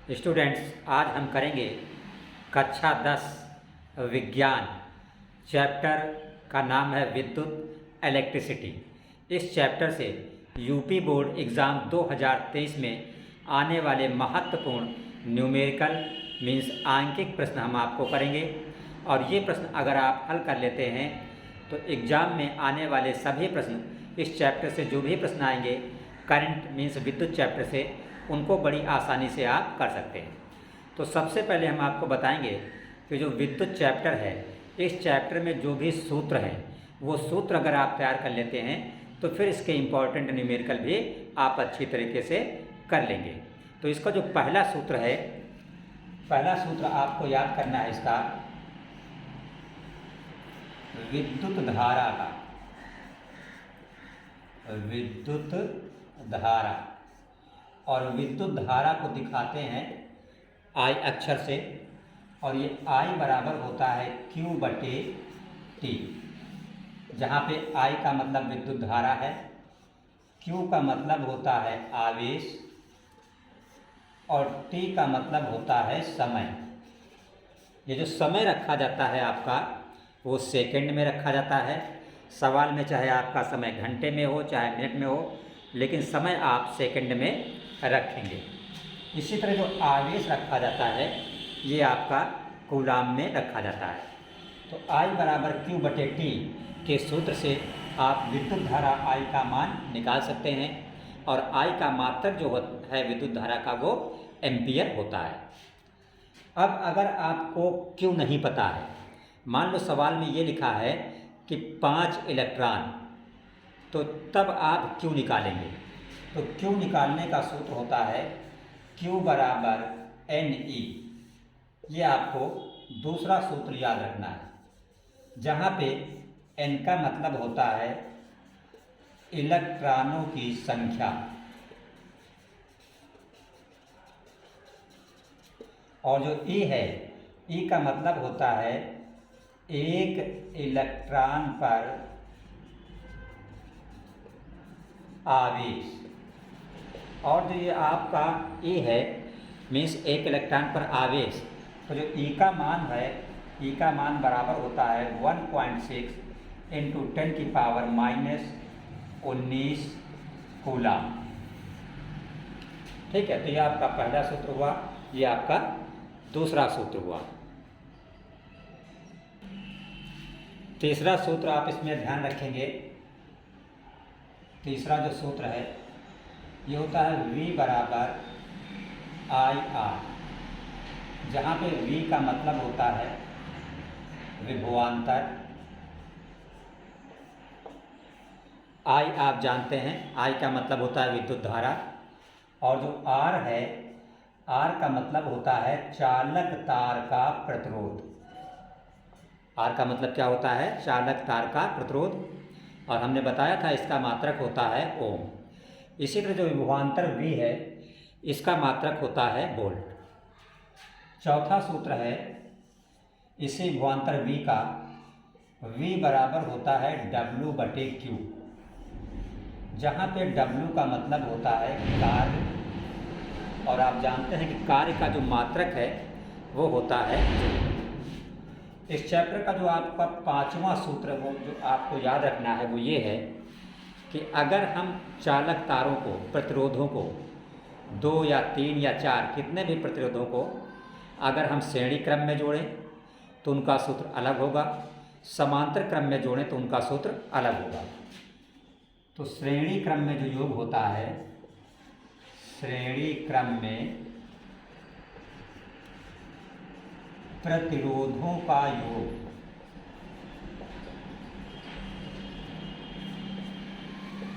Students, आज हम करेंगे कक्षा 10 विज्ञान। चैप्टर का नाम है विद्युत इलेक्ट्रिसिटी। इस चैप्टर से यूपी बोर्ड एग्ज़ाम 2023 में आने वाले महत्वपूर्ण न्यूमेरिकल मीन्स आंकिक प्रश्न हम आपको करेंगे। और ये प्रश्न अगर आप हल कर लेते हैं तो एग्ज़ाम में आने वाले सभी प्रश्न इस चैप्टर से जो भी प्रश्न आएंगे करंट मीन्स विद्युत चैप्टर से, उनको बड़ी आसानी से आप कर सकते हैं। तो सबसे पहले हम आपको बताएंगे कि जो विद्युत चैप्टर है, इस चैप्टर में जो भी सूत्र हैं वो सूत्र अगर आप तैयार कर लेते हैं तो फिर इसके इम्पॉर्टेंट न्यूमेरिकल भी आप अच्छी तरीके से कर लेंगे। तो इसका जो पहला सूत्र है, पहला सूत्र आपको याद करना है इसका विद्युत धारा का, विद्युत धारा। और विद्युत धारा को दिखाते हैं I अक्षर से, और ये I बराबर होता है Q/T, जहाँ पे I का मतलब विद्युत धारा है, Q का मतलब होता है आवेश और T का मतलब होता है समय। ये जो समय रखा जाता है आपका वो सेकंड में रखा जाता है। सवाल में चाहे आपका समय घंटे में हो चाहे मिनट में हो, लेकिन समय आप सेकंड में रखेंगे। इसी तरह जो आवेश रखा जाता है ये आपका कूलाम में रखा जाता है। तो I बराबर Q/T के सूत्र से आप विद्युत धारा I का मान निकाल सकते हैं, और I का मात्रक जो है विद्युत धारा का वो एम्पियर होता है। अब अगर आपको Q नहीं पता है, मान लो सवाल में ये लिखा है कि 5 इलेक्ट्रॉन, तो तब आप Q निकालेंगे। तो Q निकालने का सूत्र होता है Q बराबर Ne। ये आपको दूसरा सूत्र याद रखना है, जहाँ पे N का मतलब होता है इलेक्ट्रॉनों की संख्या, और जो E है, E का मतलब होता है एक इलेक्ट्रॉन पर आवेश। और जो ये आपका E है मीन्स एक इलेक्ट्रॉन पर आवेश, तो जो E का मान है, E का मान बराबर होता है 1.6 × 10⁻⁻19 कूलाम। ठीक है, तो ये आपका पहला सूत्र हुआ, ये आपका दूसरा सूत्र हुआ। तीसरा सूत्र आप इसमें ध्यान रखेंगे। तीसरा जो सूत्र है ये होता है V बराबर IR, जहाँ पे V का मतलब होता है विभवांतर। I आप जानते हैं, I का मतलब होता है विद्युत धारा, और जो R है, R का मतलब होता है चालक तार का प्रतिरोध। R का मतलब क्या होता है? चालक तार का प्रतिरोध, और हमने बताया था इसका मात्रक होता है ओम। इसी तरह जो विभवांतर V है, इसका मात्रक होता है वोल्ट। चौथा सूत्र है इसी विभवांतर V का, V बराबर होता है W/Q, जहाँ पे W का मतलब होता है कार्य, और आप जानते हैं कि कार्य का जो मात्रक है वो होता है जूल। इस चैप्टर का जो आपका पांचवा सूत्र वो जो आपको याद रखना है वो ये है कि अगर हम चालक तारों को, प्रतिरोधों को, 2 या 3 या 4 कितने भी प्रतिरोधों को अगर हम श्रेणी क्रम में जोड़ें तो उनका सूत्र अलग होगा, समांतर क्रम में जोड़ें तो उनका सूत्र अलग होगा। तो श्रेणी क्रम में जो योग होता है, श्रेणी क्रम में प्रतिरोधों का योग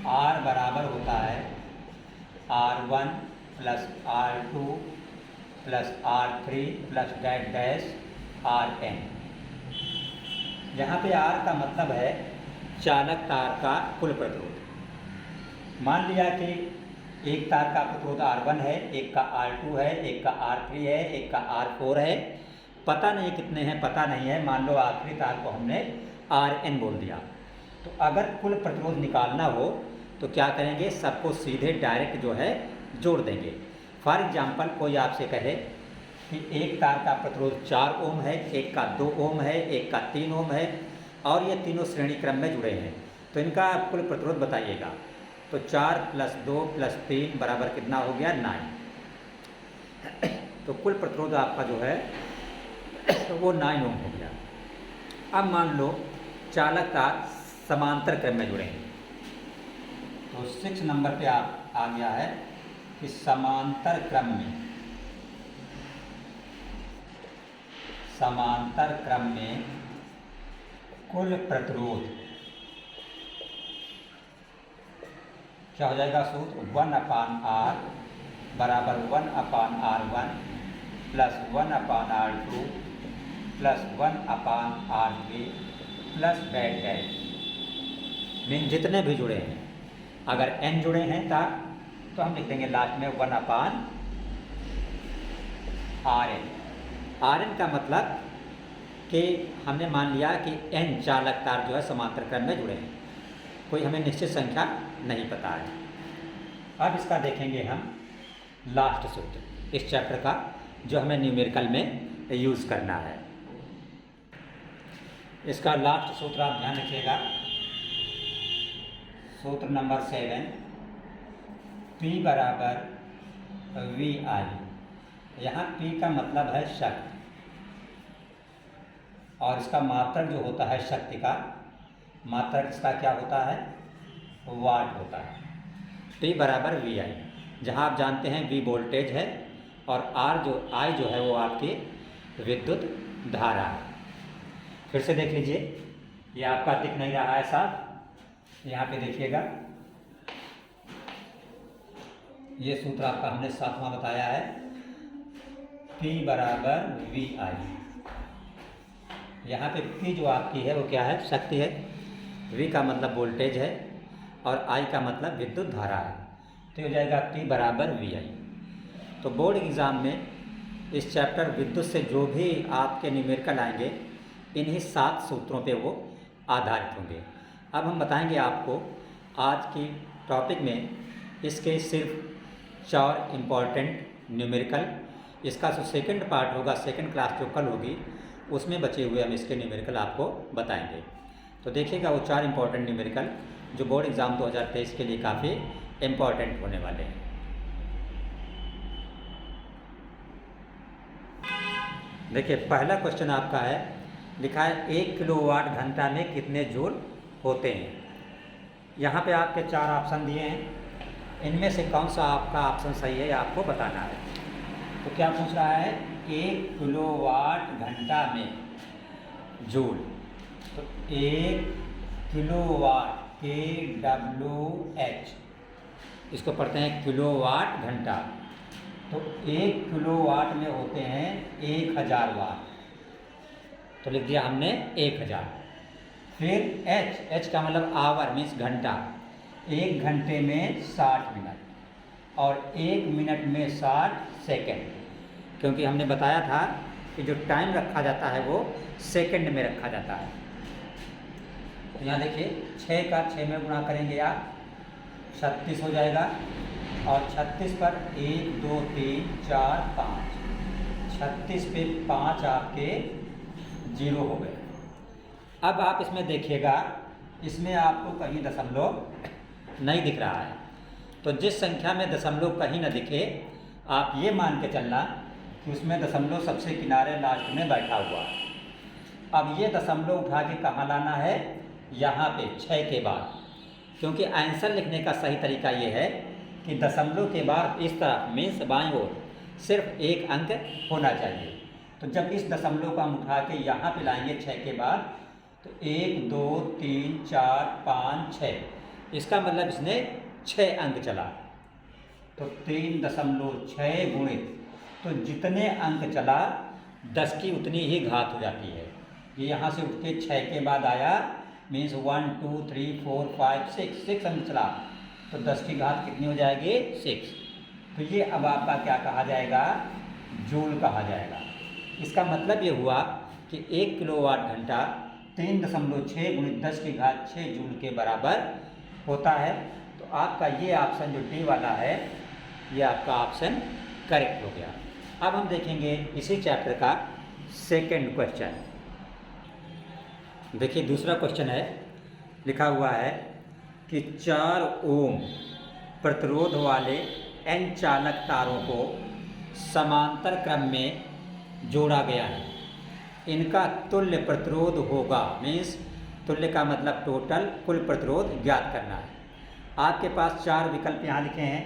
R बराबर होता है R1 + R2 + R3 + dash Rn, जहाँ पे R का मतलब है चालक तार का कुल प्रतिरोध। मान लिया कि एक तार का प्रतिरोध R1 है, एक का R2 है, एक का R3 है, एक का R4 है, पता नहीं कितने हैं, पता नहीं है। मान लो आखिरी तार को हमने Rn बोल दिया। तो अगर कुल प्रतिरोध निकालना हो तो क्या करेंगे, सबको सीधे डायरेक्ट जो है जोड़ देंगे। फॉर एग्जाम्पल कोई आपसे कहे कि एक तार का प्रतिरोध 4 ओम है, एक का 2 ओम है, एक का 3 ओम है और ये तीनों श्रेणी क्रम में जुड़े हैं, तो इनका कुल प्रतिरोध बताइएगा। तो 4 + 2 + 3 बराबर कितना हो गया? 9। तो कुल प्रतिरोध आपका जो है वो 9 ओम हो गया। अब मान लो चालक तार समांतर क्रम में जुड़े हैं, तो 6 नंबर पे आप आ गया है कि समांतर क्रम में कुल प्रतिरोध क्या हो जाएगा? सूत्र 1/R बराबर 1/R1 + 1/R2 + 1/R3 + dash mean जितने भी जुड़े हैं, अगर n जुड़े हैं तो हम लिख देंगे लास्ट में 1/RN। Rn का मतलब कि हमने मान लिया कि n चालक तार जो है समांतर क्रम में जुड़े हैं, कोई हमें निश्चित संख्या नहीं पता है। अब इसका देखेंगे हम लास्ट सूत्र इस चैप्टर का, जो हमें न्यूमेरिकल में यूज़ करना है। इसका लास्ट सूत्र आप ध्यान रखिएगा, सूत्र नंबर 7, P बराबर VI। यहाँ P का मतलब है शक्ति और इसका मात्रक जो होता है शक्ति का मात्रक इसका क्या होता है? वाट होता है। P बराबर VI, जहाँ आप जानते हैं V वोल्टेज है और I जो है वो आपकी विद्युत धारा है। फिर से देख लीजिए, ये आपका दिख नहीं रहा है साफ, यहाँ पे देखिएगा, ये सूत्र आपका हमने 7वां बताया है, P बराबर VI। यहाँ पे P जो आपकी है वो क्या है? शक्ति है, V का मतलब वोल्टेज है और I का मतलब विद्युत धारा है, तो हो जाएगा P बराबर VI। तो बोर्ड एग्ज़ाम में इस चैप्टर विद्युत से जो भी आपके न्यूमेरिकल आएंगे, इन्हीं 7 सूत्रों पे वो आधारित होंगे। अब हम बताएंगे आपको आज की टॉपिक में इसके सिर्फ 4 इम्पॉर्टेंट न्यूमेरिकल। इसका जो सेकंड पार्ट होगा, सेकंड क्लास जो कल होगी, उसमें बचे हुए हम इसके न्यूमेरिकल आपको बताएंगे। तो देखिएगा वो 4 इम्पॉर्टेंट न्यूमेरिकल जो बोर्ड एग्ज़ाम 2023 के लिए काफ़ी इम्पॉर्टेंट होने वाले हैं। देखिए पहला क्वेश्चन आपका है, लिखा है 1 किलोवाट घंटा में कितने जूल होते हैं। यहाँ पे आपके 4 ऑप्शन दिए हैं, इनमें से कौन सा आपका ऑप्शन सही है आपको बताना है। तो क्या पूछ रहा है? 1 किलोवाट घंटा में जूल, तो 1 किलोवाट KWH, इसको पढ़ते हैं किलोवाट घंटा। तो 1 किलोवाट में होते हैं 1000 वाट, तो लिख दिया हमने 1000। फिर H का मतलब आवर मीन्स घंटा, 1 घंटे में 60 मिनट और 1 मिनट में 60 सेकेंड, क्योंकि हमने बताया था कि जो टाइम रखा जाता है वो सेकंड में रखा जाता है। तो यहाँ देखिए 6 का 6 में गुणा करेंगे आप 36 हो जाएगा और 36 पर 1 2 3 4 5, 36 पे 5 आपके 0 हो गए। अब आप इसमें देखिएगा, इसमें आपको कहीं दशमलव नहीं दिख रहा है, तो जिस संख्या में दशमलव कहीं न दिखे आप ये मान के चलना कि उसमें दशमलव सबसे किनारे लास्ट में बैठा हुआ है। अब ये दशमलव उठा के कहाँ लाना है? यहाँ पे 6 के बाद, क्योंकि आंसर लिखने का सही तरीका ये है कि दशमलव के बाद इस तरफ मीन्स बाईं ओर सिर्फ 1 अंक होना चाहिए। तो जब इस दशमलव को हम उठा के यहाँ पे लाएंगे 6 के बाद, तो 1 2 3 4 5 6, इसका मतलब इसने 6 अंक चला, तो 3.6 गुणित, तो जितने अंक चला 10 की उतनी ही घात हो जाती है। ये यहाँ से उठ के 6 के बाद आया मीन्स 1 2 3 4 5 6 अंक चला, तो 10 की घात कितनी हो जाएगी? 6। तो ये अब आपका क्या कहा जाएगा? जूल कहा जाएगा। इसका मतलब ये हुआ कि 1 किलोवाट घंटा 3.6 गुणित 10 की घात 6 जूल के बराबर होता है। तो आपका ये ऑप्शन जो डी वाला है, ये आपका ऑप्शन करेक्ट हो गया। अब हम देखेंगे इसी चैप्टर का सेकंड क्वेश्चन। देखिए दूसरा क्वेश्चन है, लिखा हुआ है कि 4 ओम प्रतिरोध वाले n चालक तारों को समांतर क्रम में जोड़ा गया है। इनका तुल्य प्रतिरोध होगा, मीन्स तुल्य का मतलब टोटल, कुल प्रतिरोध ज्ञात करना है। आपके पास 4 विकल्प यहाँ लिखे हैं,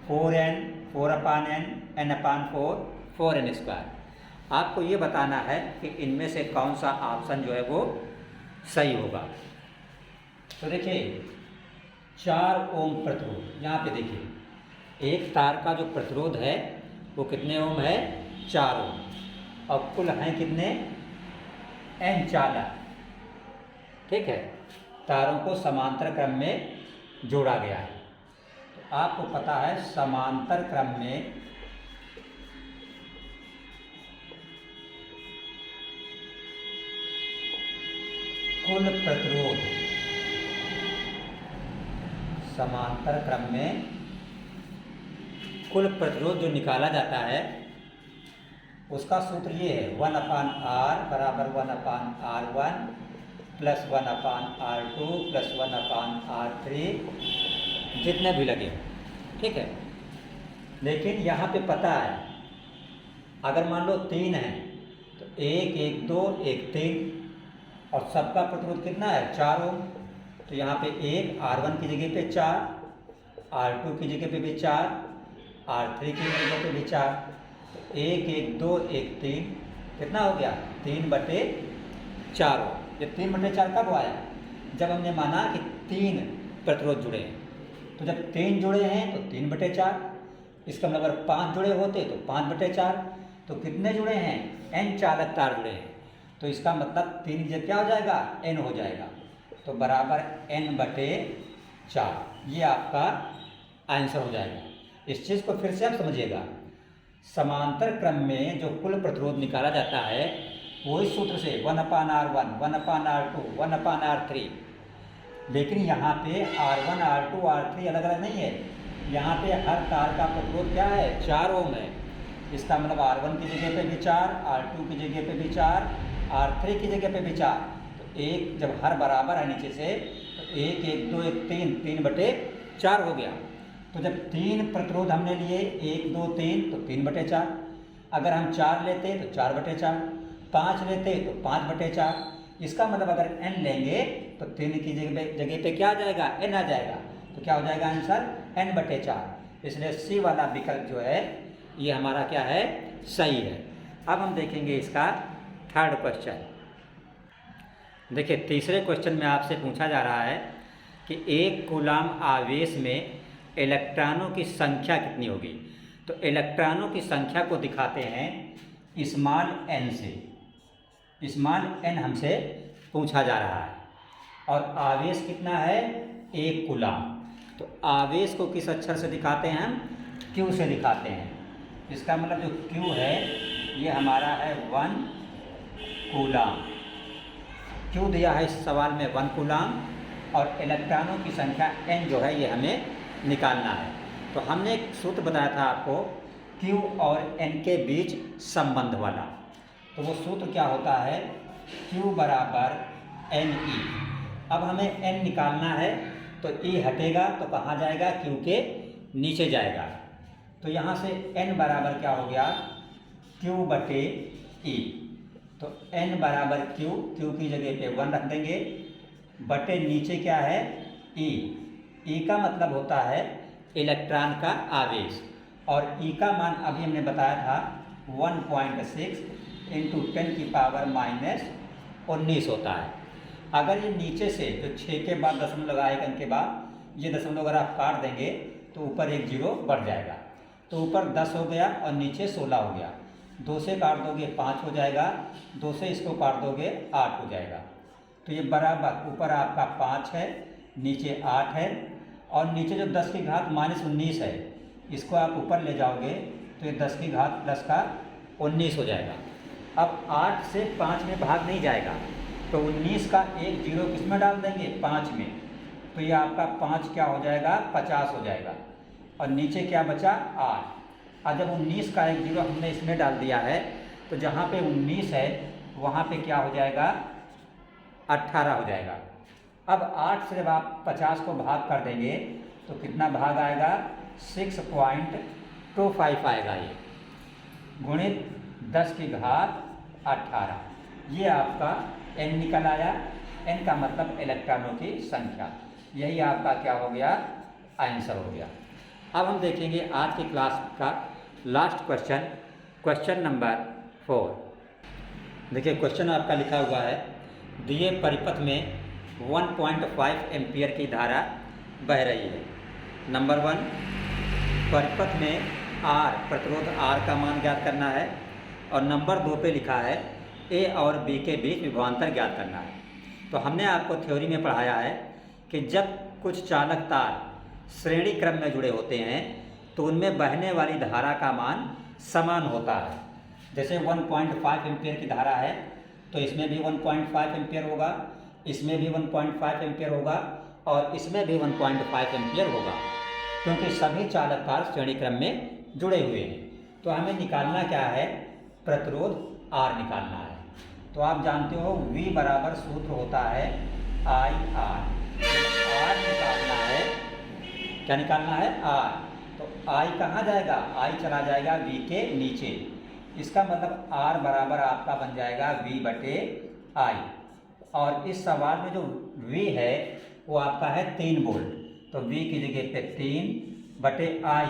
4n, 4/n, n/4, 4n²। आपको ये बताना है कि इनमें से कौन सा ऑप्शन जो है वो सही होगा। तो देखिए 4 ओम प्रतिरोध, यहाँ पे देखिए एक तार का जो प्रतिरोध है वो कितने ओम है, 4 ओम, और कुल हैं कितने, n चालक। ठीक है, तारों को समांतर क्रम में जोड़ा गया है। तो आपको पता है समांतर क्रम में कुल प्रतिरोध, समांतर क्रम में कुल प्रतिरोध जो निकाला जाता है उसका सूत्र ये है, 1/r बराबर 1/r1 plus 1/r2 plus 1/r3, जितने भी लगे। ठीक है, लेकिन यहाँ पे पता है अगर मान लो 3 है तो 1, 1, 2, 1, 3, और सबका प्रतिरोध कितना है, 4 ओम। तो यहाँ पे 1 R1 की जगह पे 4, R2 की जगह पे भी 4, R3 की जगह पे भी 4, तो 1, 1, 2, 1, 3, कितना हो गया, 3/4 ओम। ये 3/4 कब आया, जब हमने माना कि 3 प्रतिरोध जुड़े हैं। तो जब 3 जुड़े हैं तो 3/4, इसका मतलब अगर 5 जुड़े होते तो 5/4। तो कितने जुड़े हैं, n चालक तार जुड़े हैं, तो इसका मतलब 3 जब क्या हो जाएगा, n हो जाएगा, तो बराबर n/4। ये आपका आंसर हो जाएगा। इस चीज़ को फिर से आप समझिएगा, समांतर क्रम में जो कुल प्रतिरोध निकाला जाता है वही सूत्र से 1/r1, 1/r2, 1/r3। लेकिन यहाँ पे R1, R2, R3 अलग अलग नहीं है, यहाँ पे हर तार का प्रतिरोध क्या है, 4 ओम है। इसका मतलब R1 की जगह पे भी 4, R2 की जगह पे भी 4, R3 की जगह पे भी 4। तो एक जब हर बराबर है नीचे से, तो 1, 1, 2, 1, 3, 3/4 हो गया। तो जब 3 प्रतिरोध हमने लिए, 1, 2, 3, तो 3/4। अगर हम 4 लेते तो 4/4, 5 लेते तो 5/4। इसका मतलब अगर n लेंगे तो 3 की जगह पे क्या आ जाएगा, n आ जाएगा। तो क्या हो जाएगा आंसर, n/4। इसलिए सी वाला विकल्प जो है ये हमारा क्या है, सही है। अब हम देखेंगे इसका थर्ड क्वेश्चन। देखिए तीसरे क्वेश्चन में आपसे पूछा जा रहा है कि 1 कूलाम आवेश में इलेक्ट्रॉनों की संख्या कितनी होगी। तो इलेक्ट्रॉनों की संख्या को दिखाते हैं स्मॉल n से। स्मॉल n हमसे पूछा जा रहा है और आवेश कितना है, 1 कूलाम। तो आवेश को किस अक्षर से दिखाते हैं हम, Q से दिखाते हैं। इसका मतलब जो Q है ये हमारा है 1 कूलाम। Q दिया है इस सवाल में 1 कूलाम, और इलेक्ट्रॉनों की संख्या n जो है ये हमें निकालना है। तो हमने एक सूत्र बताया था आपको Q और n के बीच संबंध वाला। तो वो सूत्र क्या होता है, Q बराबर NE। अब हमें n निकालना है तो E हटेगा तो कहाँ जाएगा, Q के नीचे जाएगा। तो यहाँ से n बराबर क्या हो गया, Q/E। तो n बराबर Q, Q की जगह पे 1 रख देंगे, बटे नीचे क्या है, E। E का मतलब होता है इलेक्ट्रॉन का आवेश, और E का मान अभी हमने बताया था 1.6 × 10⁻⁻19 होता है। अगर ये नीचे से जो 6 के बाद दशमलव लगाए अंक के बाद ये दशमलव अगर आप काट देंगे तो ऊपर एक 0 बढ़ जाएगा। तो ऊपर 10 हो गया और नीचे 16 हो गया। 2 से काट दोगे 5 हो जाएगा, 2 से इसको काट दोगे 8 हो जाएगा। तो ये बराबर ऊपर आपका 5 है, नीचे 8 है, और नीचे जो 10 की घात -19 है इसको आप ऊपर ले जाओगे तो ये 10 की घात प्लस का 19 हो जाएगा। अब 8 से 5 में भाग नहीं जाएगा, तो 19 का एक 0 किस में डाल देंगे, 5 में। तो ये आपका 5 क्या हो जाएगा, 50 हो जाएगा, और नीचे क्या बचा, 8। और जब 19 का एक जीरो हमने इसमें डाल दिया है तो जहाँ पे 19 है वहाँ पे क्या हो जाएगा, 18 हो जाएगा। अब 8 से जब आप 50 को भाग कर देंगे तो कितना भाग आएगा, 6.25 आएगा, ये गुणित 10 की घात 18। ये आपका n निकल आया। n का मतलब इलेक्ट्रॉनों की संख्या। यही आपका क्या हो गया, आंसर हो गया। अब हम देखेंगे आज की क्लास का लास्ट क्वेश्चन, क्वेश्चन नंबर 4। देखिए क्वेश्चन आपका लिखा हुआ है, दिए परिपथ में 1.5 एम्पियर की धारा बह रही है। नंबर 1, परिपथ में R प्रतिरोध R का मान ज्ञात करना है। और नंबर 2 पे लिखा है A और B के बीच विभवांतर ज्ञात करना है। तो हमने आपको थ्योरी में पढ़ाया है कि जब कुछ चालक तार श्रेणी क्रम में जुड़े होते हैं तो उनमें बहने वाली धारा का मान समान होता है। जैसे 1.5 एम्पियर की धारा है तो इसमें भी 1.5 एम्पियर होगा, इसमें भी 1.5 एम्पियर होगा और इसमें भी 1.5 एम्पियर होगा, क्योंकि सभी चालक तार श्रेणी क्रम में जुड़े हुए हैं। तो हमें निकालना क्या है, प्रतिरोध R निकालना है। तो आप जानते हो V बराबर सूत्र होता है IR। R निकालना है, क्या निकालना है, R। तो I कहाँ जाएगा, I चला जाएगा V के नीचे। इसका मतलब R बराबर आपका बन जाएगा V बटे I। और इस सवाल में जो V है वो आपका है 3 वोल्ट। तो V की जगह पे 3 बटे I,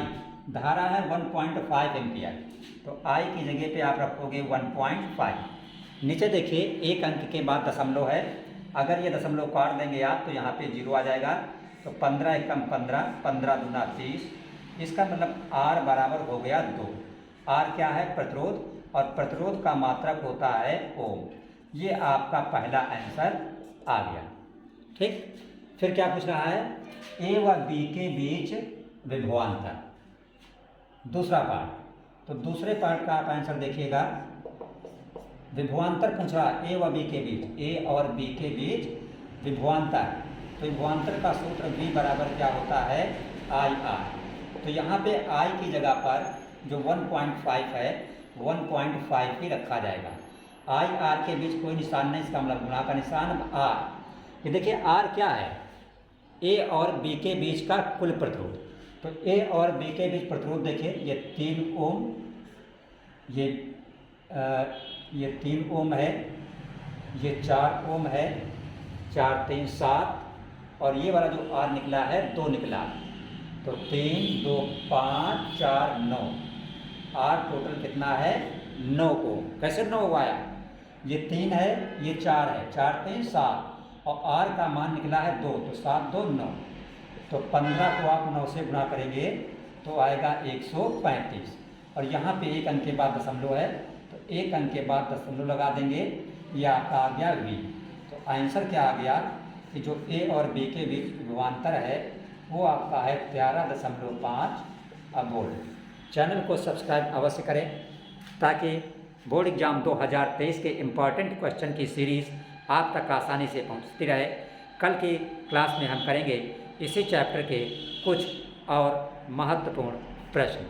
धारा है 1.5 एम्पियर, तो I की जगह पे आप रखोगे 1.5। नीचे देखिए एक अंक के बाद दशमलव है, अगर ये दशमलव काट देंगे आप तो यहाँ पे 0 आ जाएगा। तो 15 एकम 15, 15 दूना 30, इसका मतलब R बराबर हो गया 2। R क्या है, प्रतिरोध, और प्रतिरोध का मात्रक होता है ओम। ये आपका पहला आंसर आ गया। ठीक, फिर क्या पूछ रहा है, A व B के बीच विभवांतर, दूसरा पार्ट। तो दूसरे पार्ट का आप आंसर देखिएगा, विभवांतर पूछ रहा है A व B के बीच, A और B के बीच विभवांतर। तो विभवांतर का सूत्र V बराबर क्या होता है, IR। तो यहाँ पे I की जगह पर जो 1.5 है 1.5 ही रखा जाएगा। I R के बीच कोई निशान नहीं, इसका मतलब गुणा का निशान R। ये देखिए R क्या है, A और B के बीच का कुल प्रतिरोध। तो A और B के बीच प्रतिरोध देखिए, ये 3 ओम, ये 3 ओम है, ये 4 ओम है, 4 3 7, और ये वाला जो R निकला है 2 निकला। तो 3 2 5 4 9, R टोटल कितना है 9 ओम। कैसे 9 आया, ये 3 है, ये 4 है, 4 3 7, और R का मान निकला है 2, तो 7 2 9। तो 15 को आप 9 से गुणा करेंगे तो आएगा 135। और यहाँ पे एक अंक के बाद दशमलव है, तो एक अंक के बाद दशमलव लगा देंगे, यह आपका आ गया V। तो आंसर क्या आ गया कि जो A और B के बीच विभवांतर है वो आपका है 13.5 वोल्ट। चैनल को सब्सक्राइब अवश्य करें ताकि बोर्ड एग्जाम 2023 के इम्पॉर्टेंट क्वेश्चन की सीरीज़ आप तक आसानी से पहुंचती रहे। कल की क्लास में हम करेंगे इसी चैप्टर के कुछ और महत्वपूर्ण प्रश्न।